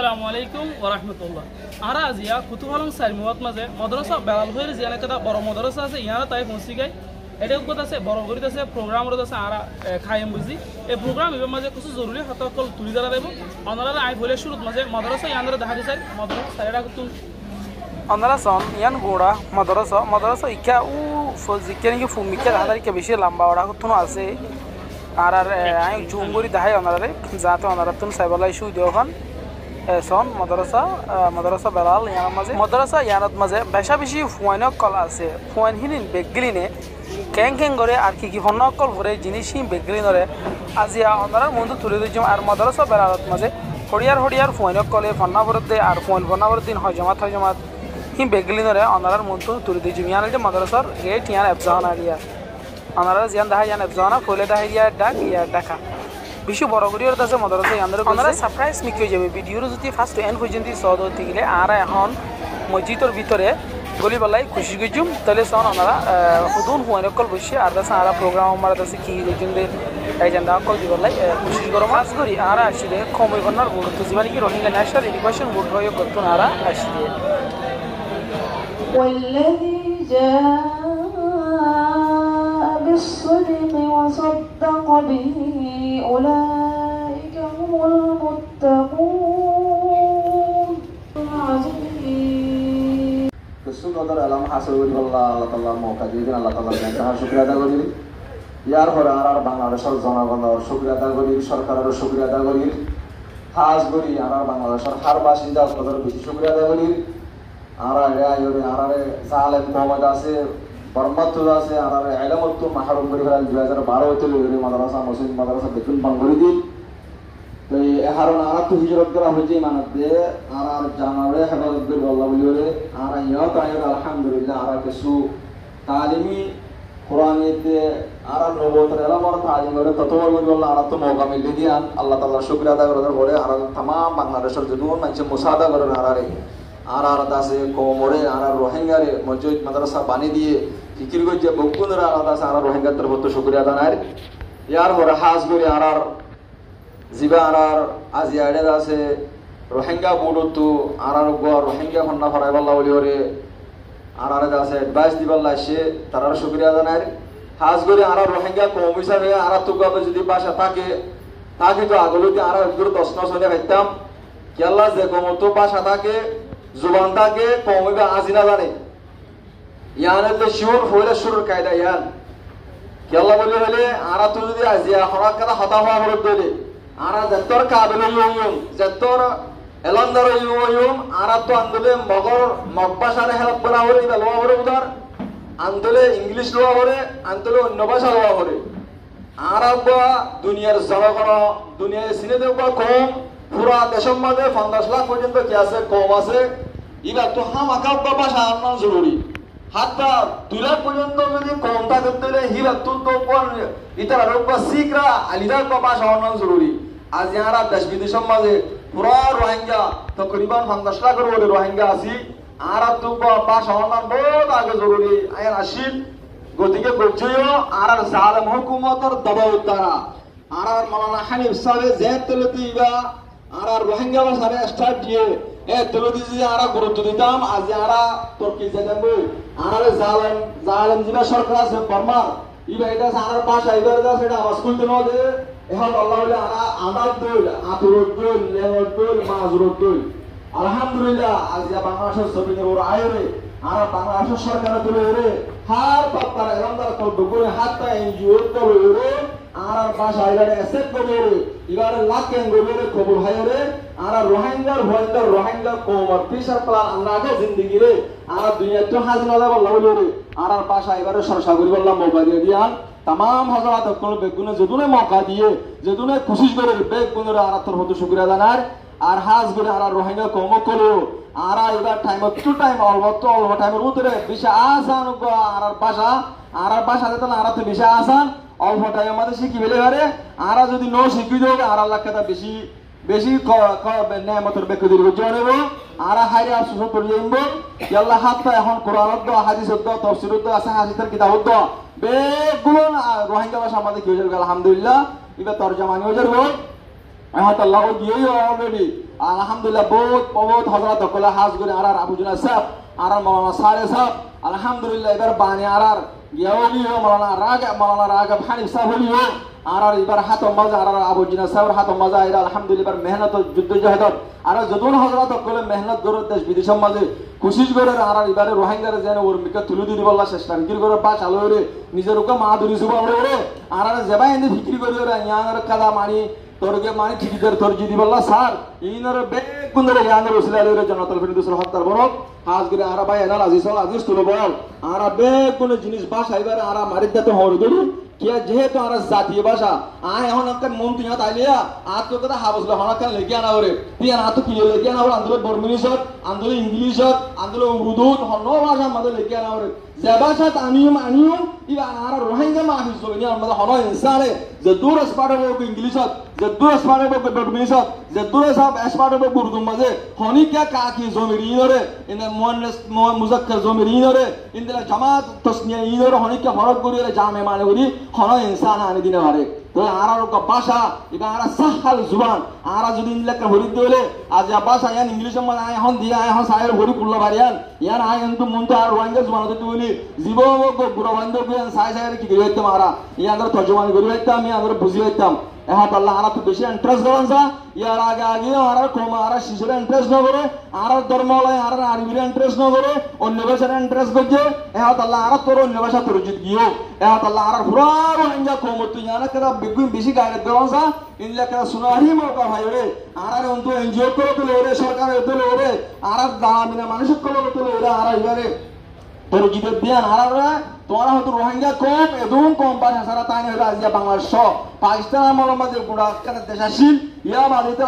আসসালামু আলাইকুম ওয়া রাহমাতুল্লাহ। আরা আজিয়া কুতুহালং সাইমুয়াত মাঝে মাদ্রাসা বেলাল হইর জিয়ানা কাদা বড় মাদ্রাসা আছে ইয়ারা তাই পৌঁছি গায় এটা উপর আছে বড় গরিত আছে প্রোগ্রাম রত আছে আরা খাইম বুঝি এই প্রোগ্রাম এর মাঝে কিছু জরুরি হতকল তুলি ধরা দেব অনারা আই বলে শুরুত মাঝে মাদ্রাসা ইয়ানরা দেখা দিছে মাদ্রাসা সাইরা কুতুন অনারা সন ইয়ান গোড়া মাদ্রাসা ইকা ও ফজিকেন কি ফুমিকা হাদারি কে বেশি লম্বা ওড়া কুতুন আছে আর আই জুম করি দেখাই অনারে যাতে অনারা তুন সাইবালাই শুই দেওখান son madrasa belal yanar maze madrasa yanat maze besha beshi fuainok kol ase fuain hinin begline ken gore ar ki honnok kol gore jinishi beglinore azia onarar mundu tule dijum ar madrasa belalat maze hodiyar fuainok kole fonna borode ar fuain fonna borodin hojamat him beglinore onarar mundu tule dijum yanade madrasar gate yan abzana area onarar zian daha yan abzana fole dahiya dak ya daka বিশ্ব বড় গরিয়র দাসে মাদ্রাসা ইয়ানরে ওনারা surprise Mickey হয়ে যাবে ভিডিওর যদি first two and পর্যন্ত সদ হতে গেলে আর এখন মসজিদের ভিতরে গলি বলাই খুশি গজুম তাহলে সন ওনারা হুদুন হুয়ানকল বসে আর দাসে আর প্রোগ্রাম আমার দাসে কি গজুম দে এজেন্ডা কল দি বলাই খুশি করো মাস করি আর আসলে কমই বনার গুরুত্ব জীবনে কি রোহিঙ্গা ন্যাশনাল এডুকেশন বোর্ড হয়ে করতুন আর আসলে والذي جاء بالصدق وصدق به أولئك هم المتقون সুন্দর আলাম হাসিল করি আল্লাহ তাআলা মওকা দিয়ে দেন আল্লাহ তাআলার কাছে শুকরিয়া আদায় করি ইয়ার পরে আর বাংলাদেশের জনগণের শুকরিয়া আদায় করি সরকারের শুকরিয়া আদায় করি খাস করি আর বাংলাদেশের হার বাসিন্দা তাদের বেশি শুকরিয়া আদায় করি আর আয়রে আর জালেম মোহাম্মদ আছে বরমত আছে আর ইলমত মাহরুম করি ফেলাল 2012 হতে লইরে মাদ্রাসা মুসলিম মাদ্রাসা বেতন বাঙ্গরি দিন তো এই হারন আর তো হিজরত করা হইছে মানতে আর জামারে হেফাজত করি আল্লাহ বলিরে আর ইয়া তাইর আলহামদুলিল্লাহ আর কিছু তালিমি কোরআনিতে আর নবুয়তের ইলমর তালিম করে ততবর করি আল্লাহ আর তো মওকা মিলে দিয়ান আল্লাহ তাআলার শুকরিয়া আদায় করার পরে আর तमाम বাংলাদেশের যদুন মানুষ মুসাদা করেন আর দাসে কোমরে আর রোহিঙ্গারে মসজিদ মাদ্রাসা বানি দিয়ে ফিকির করে যে বকুনরা আর দাসে আর রোহিঙ্গার তরফ শুকরিয়া আদায় ইয়ার পরে হাজ করে আর জিবা আর আজিয়াড়ে দাসে রোহিঙ্গা বোর্ডতো আর রোহিঙ্গা ফন্না ফরাই বাল্লা বলি ওরে আর দাসে অ্যাডভাইস দিবাল্লা সে তার শুকরিয়া আদায় হাজ করে আর রোহিঙ্গা কম হিসাবে আর তো যদি বাসা থাকে তাকে তো আগলতে আর একদম 10 মাস হয়ে খাইতাম কেল্লা যে কমতো বাসা থাকে জুবান থাকে কমইবা আজিনা জানে ইয়ানের তো শিওর হইলে শুরুর কায়দা ইয়ান কেল্লা বলি হলে আর তো যদি আজিয়া হরাক কথা হতা হওয়া হল দলে আর যতর কাবিল ইউম যতর এলন্দর ইউম আর তো আন্দোলে মগর মগবাসারে হেল্প করা হলে লওয়া হলে উদার আন্দোলে ইংলিশ লওয়া হলে আন্দোলে অন্য ভাষা লওয়া হলে আর দুনিয়ার জনগণ দুনিয়ায় চিনে দেওয়া কম পুরা দেশের মধ্যে 50 লাখ পর্যন্ত কি আছে কম আছে এবার তো হামাকা ভাষা আনানো জরুরি হাতটা 2 লাখ পর্যন্ত যদি কম থাকে তাহলে হিরা তো ইতারা রোগবা শিখরা আলিদা ভাষা আনানো জরুরি আজ যারা দেশ বিদেশের মাঝে পুরা রোহিঙ্গা তকরিবান 50 লাখের বলে রোহিঙ্গা আছি আর তো ভাষা আনানো বহুত আগে জরুরি আয়ার আসিল গতিকে বুঝিও আর জালেম হুকুমতের দবাব দ্বারা আর মাওলানা হানিফ সাহেব যে তেলতিবা আর রোহিঙ্গা ভাষারে স্টার্ট দিয়ে তেলতি যে আর গুরুত্ব দিতাম আজ আর তুর্কি যেতাম আর জালেম জিবা সরকার আছে বর্মা ইবা এটা আর ভাষা ইবা এটা সেটা আওয়াজ খুলতে না দে এখন আল্লাহ বলে আমার দল আতুরুদ দল লেওয়ার দল মাজরুদ দল আলহামদুলিল্লাহ আজ বাংলাদেশের জমিনের ওর আয়রে আর বাংলাদেশের সরকারের দলে রে হার বাপ্পার এলামদার কল বগুরে হাতটা এনজিও দল রে আর ভাষা এবারে অ্যাসেপ্ট করে এবারে লাকেন গরে কবুল হায়রে আর রোহিঙ্গার কোমর পিসার প্লান আমরা আগে জিন্দেগি রে আর দুনিয়া তো হাজিনা দাও আল্লাহ বলে আর ভাষা এবারে সরসা করি বললাম মৌকা দিয়ে দিয়ান तमाम হযরত কোন বেগুনে যদুনে মৌকা দিয়ে যদুনে কোশিশ করে বেগুনের আর তোর হতে শুকরিয়া জানার আর হাজ করে আর রোহিঙ্গা কম করো আর এবার টাইম টু টাইম অল্প টাইমের ভিতরে বেশি আসান আর ভাষা দিতে না আর তো বেশি আসান অল্প টাইমের মধ্যে শিখি ফেলে পারে আর যদি নো শিখি দেবে আর আল্লাহ কথা বেশি নেয়ামতের বেকে দিল জনেব আর হাইরে আর সুসত করে যাইব আল্লাহ হাতটা এখন কোরআনত দ হাদিসত দ তাফসীরত দ আছে হাদিসের কিতাবত দ বেগুলো রোহিঙ্গা ভাষা আমাদের কি হয়ে যাবে আলহামদুলিল্লাহ এবার তরজমানি হয়ে যাবে আল্লাহ গিয়ে অলরেডি আলহামদুলিল্লাহ বহুত হজরত কলে হাজ করে আর আবুজুনা সাহেব আর মাওলানা সারে সাহেব আলহামদুলিল্লাহ এবার বানি আর গিয়েও গিয়ে মাওলানা রাগব হানিফ সাহেব হলিও আর এবার হাত মজা আর আবুজুনা সাহেবের হাত মজা এরা আলহামদুলিল্লাহ মেহনত যুদ্ধ জাহাদত আর যদুন হজরত কলে মেহনত করে দেশ বিদেশের মাঝে কোশিশ করে আর এবারে রোহিঙ্গার যেন ওর মিকে তুলে দিতে বললা চেষ্টা বিক্রি করে পাশ আলো রে নিজের ওকে মা ধরি শুভ রে আর যেবাই এনে বিক্রি করে রে ইয়াঙ্গার কাদা মানি তোরকে মানে ঠিকিদার তোর যদি বললা স্যার ইনর বেগুন ধরে ইয়াঙ্গার উসলালে রে জনতাল ফিরদুসর হত্যার বরক হাজ করে আর ভাই এনাল আজিজ তুলো বল আর বেগুন জিনিস ভাষা এবারে আর মারিদ দিতে হর দড়ি কিয়া যেহেতু আর জাতীয় ভাষা আয় এখন একটা মন তুই তাইলিয়া আর তো কথা হাবসলে হনাকান লেগে আনা ওরে তুই আর তো কি লেগে আনা ওরে আন্দোলন বর্মিনিশত আন্দোলন ইংলিশত আন্দোলন উর্দু হন ভাষা মধ্যে লেগে আনা ওরে যে ভাষা আনিও ইবা আর রোহিঙ্গা মাহিস জমিনি আমাদের হন ইনসানে যে দূর স্পার্ট হবে ইংলিশত যে দূর স্পার্ট হবে বর্মিনিশত যে দূর সব স্পার্ট হবে উর্দু মাঝে হনিকা কাকি জমির ইনরে ইন মুয়ান্নাস মুজাক্কার জমির ইনরে ইনদলা জামাত তাসনিয়া ইনরে হনিকা হরক করিরে জামে মানে করি হন ইনসান আনি দিনে পারে তো আর ভাষা এটা আর সাহাল জুবান আর যদি ইনলেকা হরিদ দিলে আজ ভাষা ইয়ান ইংলিশের মানে আয় হন দিয়া আয় হন সায়ের হরি পুল্লা বাড়িয়ান ইয়ান আয় কিন্তু মন তো আর রোহিঙ্গা জুবান হতে বলি জীব গুড়া বান্ধ বিয়ান সায় সায়ের কি করে হইতাম আর ইয়ান তর্জমানি করে হইতাম ইয়ান বুঝি হইতাম এহাত আল্লাহ আর তো বেশি ইন্টারেস্ট করেন যা ইয়ার আগে আর কম আর শিশুরা ইন্টারেস্ট না করে আর ধর্মালয় আর আরবির ইন্টারেস্ট না করে অন্য ভাষার ইন্টারেস্ট করছে এহাত আল্লাহ আর তোর অন্য ভাষা তোর জিত গিয়েও এহাত আল্লাহ আর পুরা রোহিঙ্গা কম তুই জানা কেন বিগুন বেশি গায়ে করেন যা ইনলে কেন সুনাহি মৌকা ভাই রে আর অন্ত এনজিও করে তুলে রে সরকারের তুলে রে আর দামিনা মানুষের করে তুলে রে আর এবারে তোর জিতের দিয়ান আর তোমরা হয়তো রোহিঙ্গা কম এদম কম ভাষা সারা তাই না রাজিয়া বাংলাদেশ পাকিস্তান আমল মাঝে গুড়া কানে দেশাশীল ইয়া বাদে তো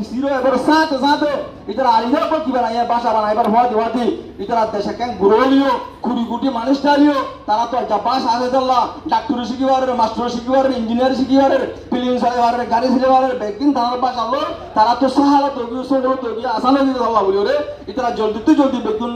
সিরো এবার সাথে সাথে ইতারা আলিদা কো কি বানায় ভাষা বানায় এবার হওয়াতে ইতারা দেশে কেন গুরলিও কুড়ি কোটি মানুষ টালিও তারা তো একটা ভাষা আছে দল্লা ডাক্তার শিখিবার মাস্টার শিখিবার ইঞ্জিনিয়ার শিখিবার প্লেন চালাবার গাড়ি চালাবার বেকিন তার ভাষা লো তারা তো সাহালা তো বিউসো তো বি আসানো দিতে দল্লা বলিও রে ইতারা জলদি বেকুন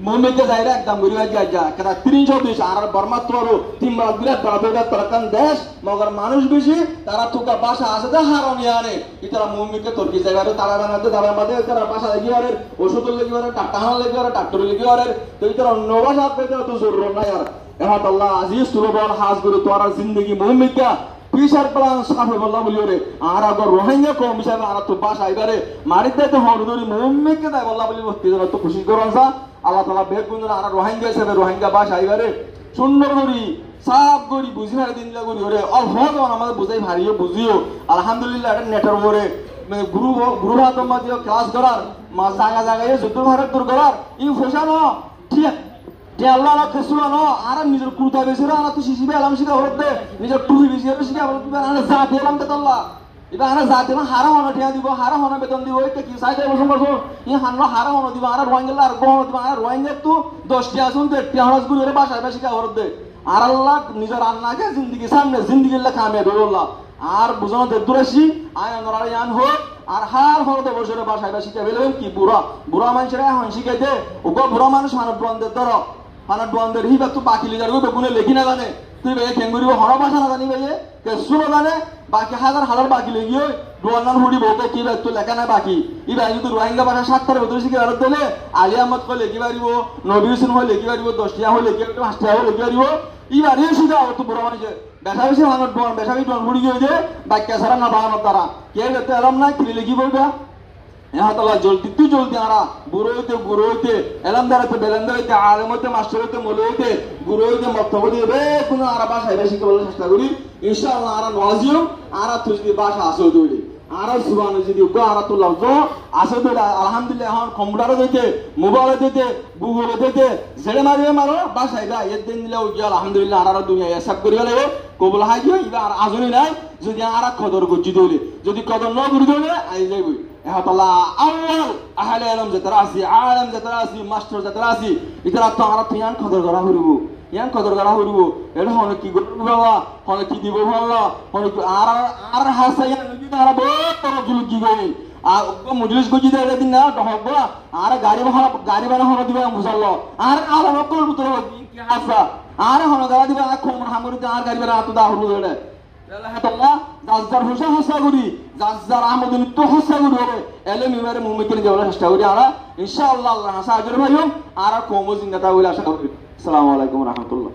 মুম্বাইতে যাইরা একদম গরিবা যা কেন 320 আর বর্মাত্র তিনবার বিরাট বড় তরকান দেশ মগর মানুষ বেশি তারা তোকা ভাষা আছে দা হারনি আনে ইতারা মুম্বাইতে তুর্কি জায়গায় তারা বানাতে তারা মাঝে তারা ভাষা লাগিবারে ওষুধ লাগিবারে ডাক্তার লাগিবারে ডাক্তার লাগিবারে তো ইতারা অন্য ভাষা পেতে তো জরুরি না यार এহাত আল্লাহ আজিজ তুলবল হাজ করে তোরা জিন্দেগি মুম্বাইতে পিসার প্লান সাফে বললা বলিও রে আর আগর রোহিঙ্গা কম হিসাবে আর তো ভাষা এবারে মারিতে তো হরদরি মুম্বাইকে তাই বললা বলি বস্তি তো খুশি করনসা আল্লাহ তাআলা বেগুন আর রোহিঙ্গা হিসাবে রোহিঙ্গা ভাষা এবারে সুন্দর করি সাফ করি বুঝি ভাই দিন লাগি ওরে অল্প যখন আমাদের বুঝাই ভারিও বুঝিও আলহামদুলিল্লাহ এটা নেটের উপরে মানে গুরু হাত মাঝে ক্লাস করার জায়গায় যুদ্ধ ভারত দূর করার ই ফসানো ঠিক আল্লাহ আল্লাহ খেসুলো ন আর নিজের কুর্তা বেশিরা আর তো শিশিবে আলাম শিখা হতে নিজের টুপি বেশিরা শিখা হতে আর জাতি এলাম তে আল্লাহ এবার আর জাতি না হারা হনা ঠিয়া দিব হারা হনা বেতন দিব এটা কি সাইতে বসন বসন ই হানলো হারা হনা দিব আর রোহিঙ্গা আর গহন দিব আর রোহিঙ্গা তো 10 টি আসুন তে টিহারাজ গুরে বাসায় বেশি কা হতে আর আল্লাহ নিজের আল্লাহকে জিন্দেগি সামনে জিন্দেগি লা কামিয়াব আল্লাহ আর বুঝানো তে দূরেছি আয় নরার ইয়ান হোক আর হার হতে বসরে বাসায় বেশি কা বেলেন কি বুড়া মানুষরা হন শিখাইতে ওগো বুড়া মানুষ মানব বন্ধে ধর মানব বন্ধের হিবা তো বাকি লিজার গো বেগুনে লেখি না জানে তুই বে কেঙ্গুরিও হর ভাষা না জানি বে কে সুনো জানে বাকি হাজার বাকি লেগিও ডোয়ানান হুড়ি বলতে কি বে তো লেখা না বাকি ইবা যদি রোহিঙ্গা ভাষা 7টার ভিতরে শিখে আর দিলে আলী আহমদ কো লেখি পারিব নবী হোসেন হই লেখি পারিব 10টিয়া হই লেখি পারিব 5টিয়া হই লেখি পারিব ইবা রে শিখা তো বড় মানুষ বেশা বেশি মানব ডোয়ান বেশা বেশি ডোয়ান হুড়ি গিয়ে যে বাক্য সারা না বাগানোর দ্বারা কে যেতে এলাম না কি লেখি বলবা এহাতাল্লাহ জলদি আরা বুড়ো হইতে এলাম দাঁড়াতে বেলাম দাঁড়াইতে আলেম হইতে মাস্টার হইতে মৌলী হইতে গুরু হইতে মক্তব হইতে বে কোনো আরা ভাষা এবার শিখে বলার চেষ্টা করি ইনশাআল্লাহ আরা নওয়াজিও আরা তুই যদি ভাষা আসো তৈরি আরা সুবান যদি উগ্র আরা তো লফজ আসো তৈরি আলহামদুলিল্লাহ এখন কম্পিউটারে দিতে মোবাইলে দিতে গুগলে দিতে যেটা মারিয়ে মারো ভাষা এটা এর দিন দিলে উজ্জ্বল আলহামদুলিল্লাহ আরা দুনিয়া এসব করিয়া লাগে কবুল হাই গিয়ে এবার আজনি নাই যদি আরা কদর করছি তৈরি যদি কদর ন করি তৈরি আই যাইবই এহাতাল্লাহ আউয়াল আহলে ইলম যারা আছে আলেম যারা আছে মাস্টার যারা আছে ইতারা তো আরা ইয়ান কদর করা হইব ইয়ান কদর করা হইব এটা হন কি করব বাবা হন কি দিব বাবা হন কি আর হাসায়ান যদি তারা বহুত বড় জুলুক কি গই আর মজলিস গজি দেয় দিন না হব আর গাড়ি বানা হন দিবা মুসাল্লাহ আর আলাম করব তো কি আসা আর হন গাড়ি দিবা খুব হামুরি আর গাড়ি বানা তো দা হলো রে আল্লাহ তাআলা যার হোসা হাসা করি যার আমদিন তো হাসা করি হবে এলে মিমারে মুমিকিন যাওয়ার চেষ্টা করি আর ইনশাআল্লাহ আল্লাহ হাসা আজর ভাইও আর কম জিন্দাতা বলে আশা করি। আসসালামু আলাইকুম রাহমাতুল্লাহ।